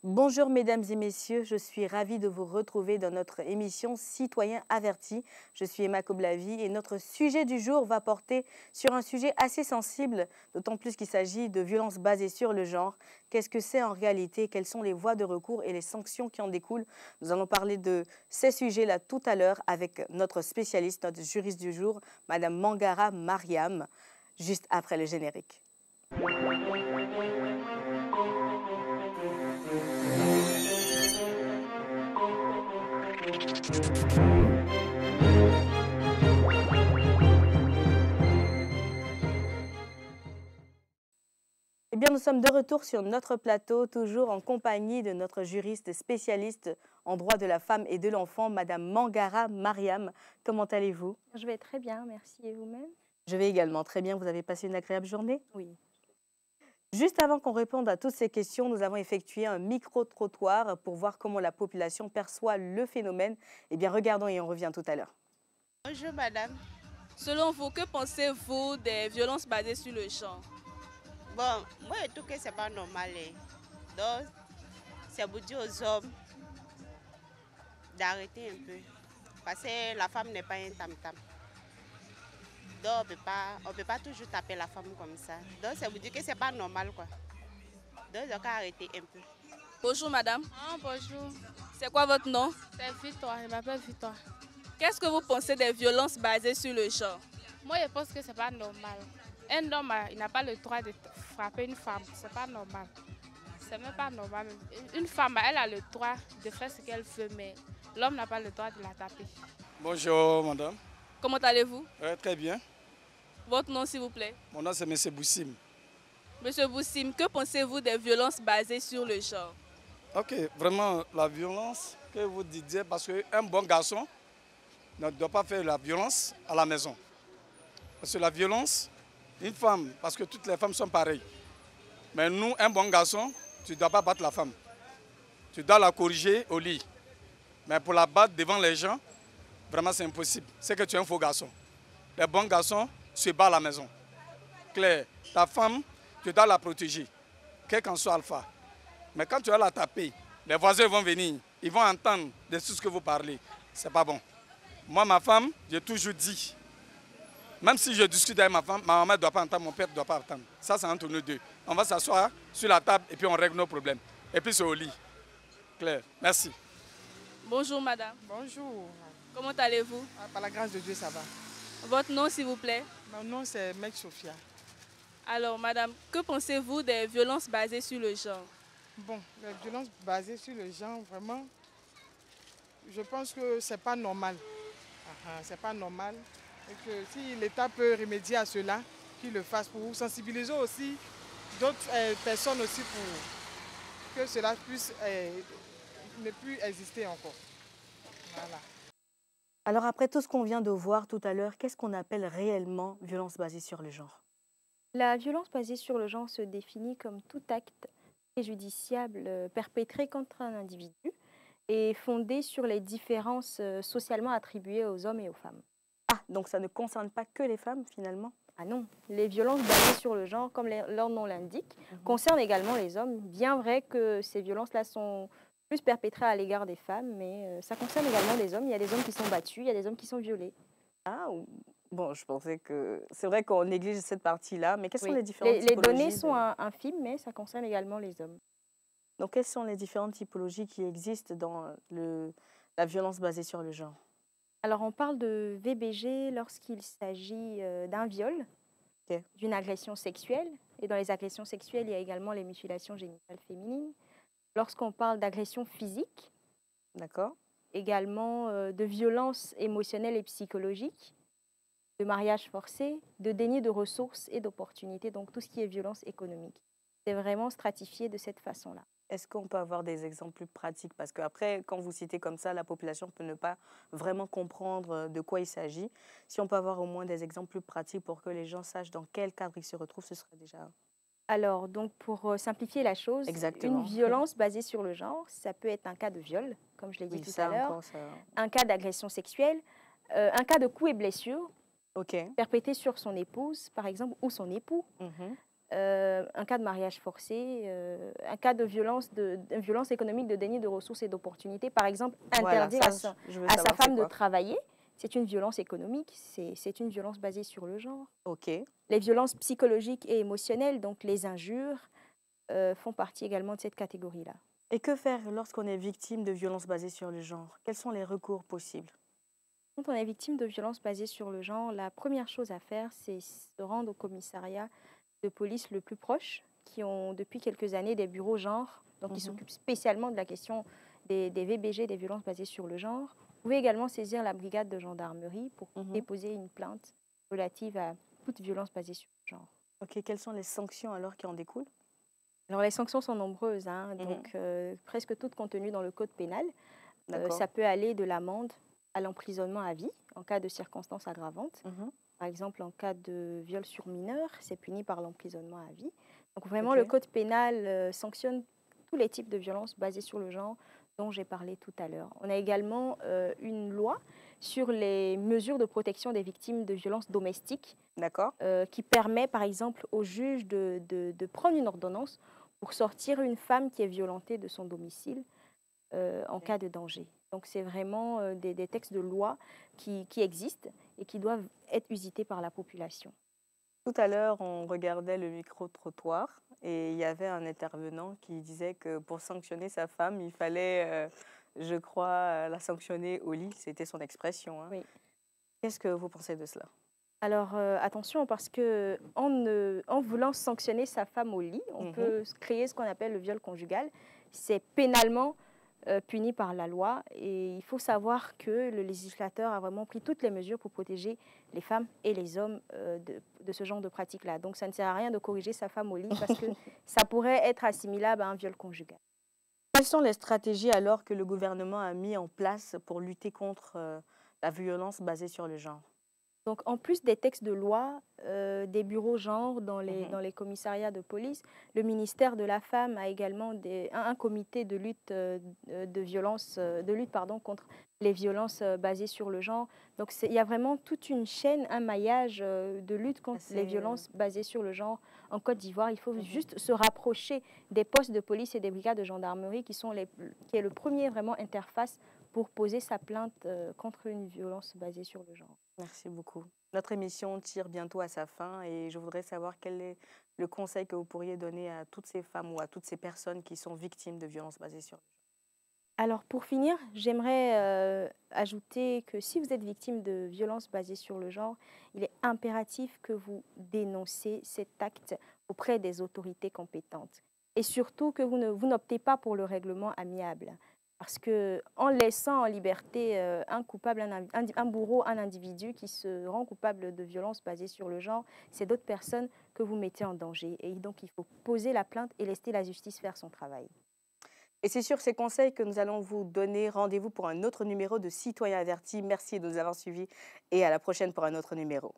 Bonjour mesdames et messieurs, je suis ravie de vous retrouver dans notre émission Citoyens avertis. Je suis Emma Koblavi et notre sujet du jour va porter sur un sujet assez sensible, d'autant plus qu'il s'agit de violences basées sur le genre. Qu'est-ce que c'est en réalité? Quelles sont les voies de recours et les sanctions qui en découlent? Nous allons parler de ces sujets-là tout à l'heure avec notre spécialiste, notre juriste du jour, Madame Mangara Mariam, juste après le générique. Eh bien, nous sommes de retour sur notre plateau, toujours en compagnie de notre juriste spécialiste en droit de la femme et de l'enfant, Madame Mangara Mariam. Comment allez-vous? Je vais très bien, merci. Et vous-même? Je vais également très bien. Vous avez passé une agréable journée? Oui. Juste avant qu'on réponde à toutes ces questions, nous avons effectué un micro-trottoir pour voir comment la population perçoit le phénomène. Eh bien, regardons et on revient tout à l'heure. Bonjour madame. Selon vous, que pensez-vous des violences basées sur le genre? Bon, moi je trouve que c'est pas normal. Donc, c'est pour dire aux hommes d'arrêter un peu. Parce que la femme n'est pas un tam-tam. Donc, on peut pas toujours taper la femme comme ça. Donc, c'est pour dire que c'est pas normal quoi. Donc, il faut arrêter un peu. Bonjour madame, Ah, bonjour, c'est quoi votre nom? c'est Victoire, je m'appelle Victoire. Qu'est-ce que vous pensez des violences basées sur le genre? Moi, je pense que c'est pas normal. Un homme, il n'a pas le droit de frapper une femme, c'est pas normal. C'est même pas normal. Une femme, elle a le droit de faire ce qu'elle veut, mais l'homme n'a pas le droit de la taper. Bonjour madame. Comment allez-vous? Très bien. Votre nom s'il vous plaît? Mon nom c'est M. Boussim. Monsieur Boussim, que pensez-vous des violences basées sur le genre? Ok, vraiment la violence que vous disiez, parce qu'un bon garçon ne doit pas faire la violence à la maison. Parce que la violence, une femme, parce que toutes les femmes sont pareilles. Mais nous, un bon garçon, tu ne dois pas battre la femme. Tu dois la corriger au lit. Mais pour la battre devant les gens, vraiment c'est impossible. C'est que tu es un faux garçon. Les bons garçons se battent à la maison. Claire, ta femme, tu dois la protéger, quel qu'en soit alpha. Mais quand tu vas la taper, les voisins vont venir, ils vont entendre de tout ce que vous parlez. C'est pas bon. Moi, ma femme, j'ai toujours dit, même si je discute avec ma femme, ma maman ne doit pas entendre, mon père ne doit pas entendre. Ça, c'est entre nous deux. On va s'asseoir sur la table et puis on règle nos problèmes. Et puis c'est au lit. Claire, merci. Bonjour madame, Bonjour. comment allez-vous? Par la grâce de Dieu, ça va. Votre nom s'il vous plaît? Mon nom, c'est Mec Sophia. Alors madame, que pensez-vous des violences basées sur le genre? Bon, les violences basées sur le genre, vraiment, je pense que c'est pas normal. C'est pas normal. Et que si l'État peut remédier à cela, qu'il le fasse pour sensibiliser aussi d'autres personnes aussi pour que cela puisse ne plus exister encore. Voilà. Alors après tout ce qu'on vient de voir tout à l'heure, qu'est-ce qu'on appelle réellement violence basée sur le genre? La violence basée sur le genre se définit comme tout acte préjudiciable perpétré contre un individu et fondé sur les différences socialement attribuées aux hommes et aux femmes. Ah, donc ça ne concerne pas que les femmes finalement? Ah non, les violences basées sur le genre, comme leur nom l'indique, concernent également les hommes. Bien vrai que ces violences-là sont plus perpétrées à l'égard des femmes, mais ça concerne également les hommes. Il y a des hommes qui sont battus, il y a des hommes qui sont violés. Ah, bon, je pensais que... C'est vrai qu'on néglige cette partie-là, mais quelles sont les différentes Les typologies données sont infimes, mais ça concerne également les hommes. Donc, quelles sont les différentes typologies qui existent dans la violence basée sur le genre? Alors, on parle de VBG lorsqu'il s'agit d'un viol, Ok. d'une agression sexuelle. Et dans les agressions sexuelles, il y a également les mutilations génitales féminines. Lorsqu'on parle d'agression physique, D'accord. également de violence émotionnelle et psychologique, de mariage forcé, de déni de ressources et d'opportunités, donc tout ce qui est violence économique. C'est vraiment stratifié de cette façon-là. Est-ce qu'on peut avoir des exemples plus pratiques? Parce qu'après, quand vous citez comme ça, la population peut ne pas vraiment comprendre de quoi il s'agit. Si on peut avoir au moins des exemples plus pratiques pour que les gens sachent dans quel cadre ils se retrouvent, ce serait déjà... Alors, donc pour simplifier la chose, Exactement. une violence basée sur le genre, ça peut être un cas de viol, comme je l'ai dit Oui, tout ça à l'heure, encore, ça... un cas d'agression sexuelle, un cas de coups et blessures Ok. perpétrés sur son épouse, par exemple, ou son époux, Mhm. un cas de mariage forcé, un cas de violence économique, de déni de ressources et d'opportunités. Par exemple, Voilà, interdire ça, je veux à sa savoir c'est femme de quoi. travailler, c'est une violence économique, c'est une violence basée sur le genre. Ok. Les violences psychologiques et émotionnelles, donc les injures, font partie également de cette catégorie-là. Et que faire lorsqu'on est victime de violences basées sur le genre? Quels sont les recours possibles? Quand on est victime de violences basées sur le genre, la première chose à faire, c'est se rendre au commissariat de police le plus proche, qui ont depuis quelques années des bureaux genre, donc qui s'occupent spécialement de la question des VBG, des violences basées sur le genre. Vous pouvez également saisir la brigade de gendarmerie pour déposer une plainte relative à toute violence basée sur le genre. Ok, quelles sont les sanctions alors qui en découlent? Alors les sanctions sont nombreuses, hein, donc presque toutes contenues dans le code pénal. D'accord. Ça peut aller de l'amende à l'emprisonnement à vie en cas de circonstances aggravantes. Par exemple, en cas de viol sur mineur, c'est puni par l'emprisonnement à vie. Donc vraiment, le code pénal sanctionne tous les types de violences basées sur le genre dont j'ai parlé tout à l'heure. On a également une loi sur les mesures de protection des victimes de violences domestiques qui permet, par exemple, au juge de prendre une ordonnance pour sortir une femme qui est violentée de son domicile en cas de danger. Donc, c'est vraiment des textes de loi qui existent et qui doivent être usités par la population. Tout à l'heure, on regardait le micro-trottoir et il y avait un intervenant qui disait que pour sanctionner sa femme, il fallait, je crois, la sanctionner au lit. C'était son expression. Hein. Oui. Qu'est-ce que vous pensez de cela? Alors, attention, parce qu'en voulant sanctionner sa femme au lit, on peut créer ce qu'on appelle le viol conjugal. C'est pénalement puni par la loi. Et il faut savoir que le législateur a vraiment pris toutes les mesures pour protéger les femmes et les hommes de ce genre de pratique-là. Donc, ça ne sert à rien de corriger sa femme au lit parce que ça pourrait être assimilable à un viol conjugal. Quelles sont les stratégies alors que le gouvernement a mis en place pour lutter contre la violence basée sur le genre? Donc, en plus des textes de loi, des bureaux genre dans les commissariats de police, le ministère de la Femme a également un comité de lutte, contre les violences basées sur le genre. Donc, il y a vraiment toute une chaîne, un maillage de lutte contre les violences basées sur le genre en Côte d'Ivoire. Il faut juste se rapprocher des postes de police et des brigades de gendarmerie qui est le premier vraiment interface pour poser sa plainte contre une violence basée sur le genre. Merci beaucoup. Notre émission tire bientôt à sa fin et je voudrais savoir quel est le conseil que vous pourriez donner à toutes ces femmes ou à toutes ces personnes qui sont victimes de violences basées sur le genre. Alors pour finir, j'aimerais ajouter que si vous êtes victime de violences basées sur le genre, il est impératif que vous dénoncez cet acte auprès des autorités compétentes. Et surtout que vous n'optez pas pour le règlement amiable. Parce qu'en laissant en liberté un coupable, un bourreau, un individu qui se rend coupable de violences basées sur le genre, c'est d'autres personnes que vous mettez en danger. Et donc, il faut poser la plainte et laisser la justice faire son travail. Et c'est sur ces conseils que nous allons vous donner rendez-vous pour un autre numéro de Citoyens avertis. Merci de nous avoir suivis et à la prochaine pour un autre numéro.